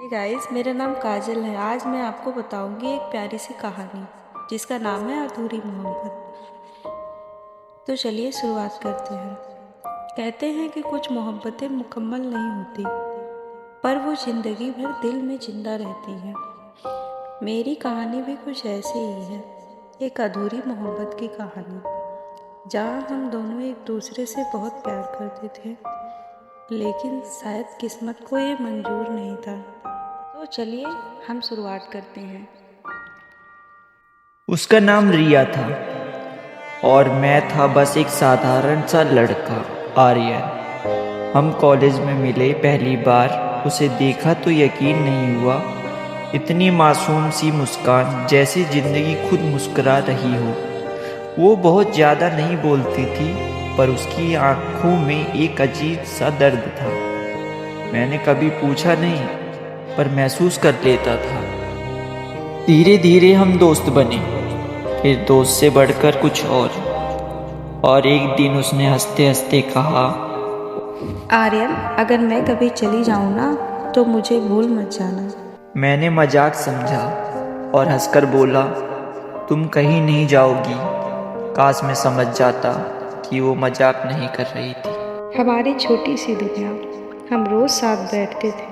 Hey guys, मेरा नाम काजल है। आज मैं आपको बताऊंगी एक प्यारी सी कहानी जिसका नाम है अधूरी मोहब्बत। तो चलिए शुरुआत करते हैं। कहते हैं कि कुछ मोहब्बतें मुकम्मल नहीं होती, पर वो ज़िंदगी भर दिल में जिंदा रहती हैं। मेरी कहानी भी कुछ ऐसी ही है, एक अधूरी मोहब्बत की कहानी, जहाँ हम दोनों एक दूसरे से बहुत प्यार करते थे, लेकिन शायद किस्मत को ये मंजूर नहीं था। तो चलिए हम शुरुआत करते हैं। उसका नाम रिया था और मैं था बस एक साधारण सा लड़का, आर्यन। हम कॉलेज में मिले पहली बार। उसे देखा तो यकीन नहीं हुआ। इतनी मासूम सी मुस्कान, जैसे जिंदगी खुद मुस्कुरा रही हो। वो बहुत ज़्यादा नहीं बोलती थी, पर उसकी आंखों में एक अजीब सा दर्द था। मैंने कभी पूछा नहीं, पर महसूस कर लेता था। धीरे धीरे हम दोस्त बने, फिर दोस्त से बढ़कर कुछ और एक दिन उसने हंसते हंसते कहा, आर्यन, अगर मैं कभी चली जाऊँ ना, तो मुझे भूल मत जाना। मैंने मजाक समझा और हंसकर बोला, तुम कहीं नहीं जाओगी। काश मैं समझ जाता कि वो मजाक नहीं कर रही थी। हमारी छोटी सी दुनिया। हम रोज़ साथ बैठते थे,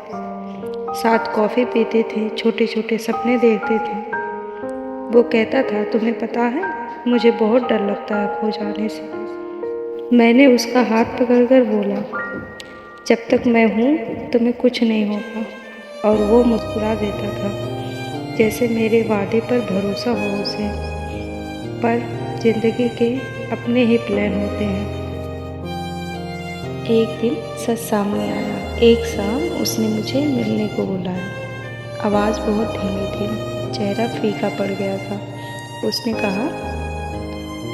साथ कॉफ़ी पीते थे, छोटे छोटे सपने देखते थे। वो कहता था, तुम्हें पता है, मुझे बहुत डर लगता है खो जाने से। मैंने उसका हाथ पकड़कर बोला, जब तक मैं हूँ तुम्हें कुछ नहीं होगा। और वो मुस्कुरा देता था, जैसे मेरे वादे पर भरोसा हो उसे। पर जिंदगी के अपने ही प्लान होते हैं। एक दिन सच सामने आया। एक शाम उसने मुझे मिलने को बुलाया। आवाज़ बहुत धीमी थी, चेहरा फीका पड़ गया था। उसने कहा,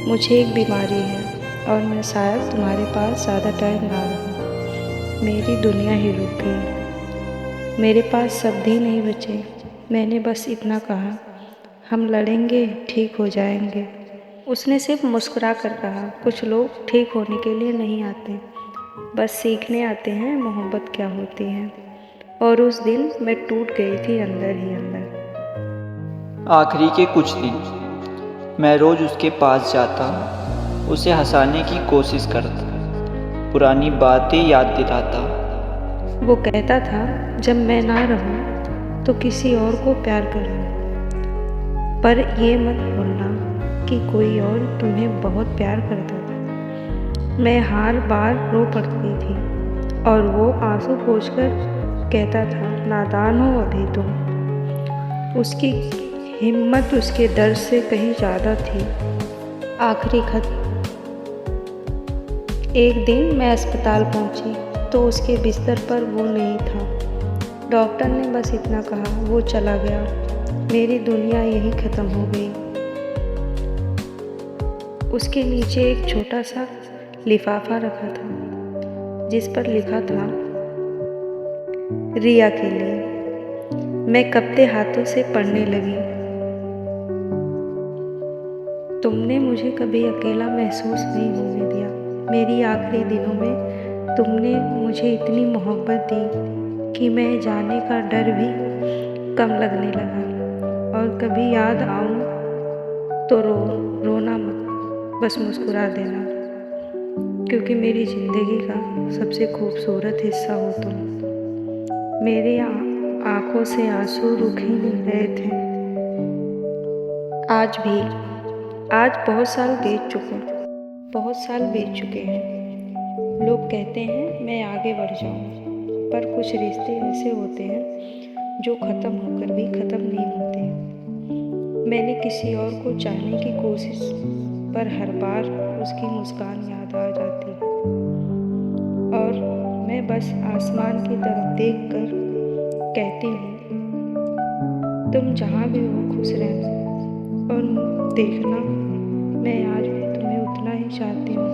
मुझे एक बीमारी है और मैं शायद तुम्हारे पास ज़्यादा टाइम ना रहूं। मेरी दुनिया ही रुक गई। मेरे पास शब्द ही नहीं बचे। मैंने बस इतना कहा, हम लड़ेंगे, ठीक हो जाएंगे। उसने सिर्फ मुस्कुरा कर कहा, कुछ लोग ठीक होने के लिए नहीं आते, बस सीखने आते हैं मोहब्बत क्या होती है। और उस दिन मैं टूट गई थी अंदर ही अंदर। आखिरी के कुछ दिन मैं रोज उसके पास जाता, उसे हंसाने की कोशिश करता, पुरानी बातें याद दिलाता। वो कहता था, जब मैं ना रहूं तो किसी और को प्यार करना, पर ये मत भूलना कि कोई और तुम्हें बहुत प्यार करता था। मैं हर बार रो पड़ती थी और वो आंसू पोंछकर कहता था, नादान हो अभी तुम। उसकी हिम्मत उसके दर्द से कहीं ज़्यादा थी। आखिरी खत। एक दिन मैं अस्पताल पहुंची तो उसके बिस्तर पर वो नहीं था। डॉक्टर ने बस इतना कहा, वो चला गया। मेरी दुनिया यहीं ख़त्म हो गई। उसके नीचे एक छोटा सा लिफाफा रखा था, जिस पर लिखा था, रिया के लिए। मैं कपते हाथों से पढ़ने लगी। तुमने मुझे कभी अकेला महसूस नहीं होने दिया। मेरी आखिरी दिनों में तुमने मुझे इतनी मोहब्बत दी कि मैं जाने का डर भी कम लगने लगा। और कभी याद आऊँ तो रोना मत, बस मुस्कुरा देना, क्योंकि मेरी ज़िंदगी का सबसे खूबसूरत हिस्सा हो तुम। मेरी आँखों से आंसू रुक ही नहीं रहे थे। आज बहुत साल बीत चुके हैं। लोग कहते हैं मैं आगे बढ़ जाऊं, पर कुछ रिश्ते ऐसे होते हैं जो ख़त्म होकर भी ख़त्म नहीं होते। मैंने किसी और को चाहने की कोशिश, पर हर बार उसकी मुस्कान याद आ जाती है। और मैं बस आसमान की तरफ देखकर कहती हूँ, तुम जहाँ भी हो खुश रहना। और देखना, मैं आज भी तुम्हें उतना ही चाहती हूँ।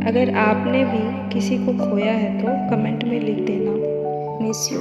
अगर आपने भी किसी को खोया है तो कमेंट में लिख देना, मिस यू।